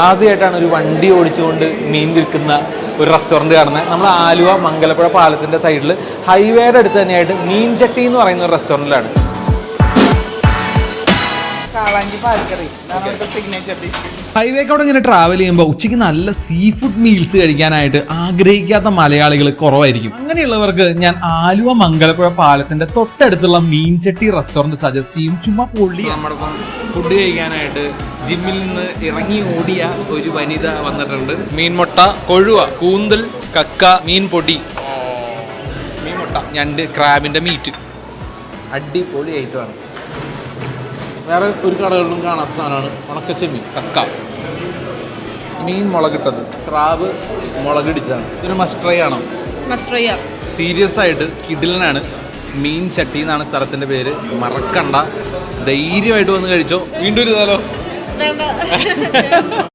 ആദ്യമായിട്ടാണ് ഒരു വണ്ടി ഓടിച്ചുകൊണ്ട് മീൻ വിൽക്കുന്ന ഒരു റെസ്റ്റോറൻറ്റ് കാണുന്നത്. നമ്മൾ ആലുവ മംഗലപ്പുഴ പാലത്തിൻ്റെ സൈഡിൽ ഹൈവേയുടെ അടുത്ത് തന്നെയായിട്ട് മീൻ ചട്ടി എന്ന് പറയുന്ന ഒരു റെസ്റ്റോറൻറ്റിലാണ്. ഹൈവേക്കോടെ ഇങ്ങനെ ട്രാവൽ ചെയ്യുമ്പോൾ ഉച്ചയ്ക്ക് നല്ല സീ ഫുഡ് മീൽസ് കഴിക്കാനായിട്ട് ആഗ്രഹിക്കാത്ത മലയാളികൾ കുറവായിരിക്കും. അങ്ങനെയുള്ളവർക്ക് ഞാൻ ആലുവ മംഗലപ്പുഴ പാലത്തിന്റെ തൊട്ടടുത്തുള്ള മീൻചട്ടി റെസ്റ്റോറന്റ് സജസ്റ്റ് ചെയ്യും. ചുമ്മാ പൊള്ളി നമ്മുടെ ഫുഡ് കഴിക്കാനായിട്ട് ജിമ്മിൽ നിന്ന് ഇറങ്ങി ഓടിയ ഒരു വനിത വന്നിട്ടുണ്ട്. മീൻമുട്ട, കൊഴുവ, കൂന്തൽ, കക്ക, മീൻ പൊടി, മീൻമുട്ട, ഞണ്ട്, ക്രാബിന്റെ മീറ്റ്. അടിപൊളി ഐറ്റമാണ്. വേറെ ഒരു കടകളിലും കാണാത്ത സാധനമാണ് ഉണക്കച്ചെമ്മീൻ, കക്ക, മീൻ മുളകിട്ടത്, ക്രാബ് മുളകിടിച്ചതാണ്. ഇതൊരു മസ്റ്റ് ട്രൈ ആണോ? സീരിയസ് ആയിട്ട് കിടിലനാണ്. മീൻ ചട്ടി എന്നാണ് സ്ഥലത്തിൻ്റെ പേര്. മറക്കണ്ട, ധൈര്യമായിട്ട് വന്ന് കഴിച്ചോ. വീണ്ടും ഒരു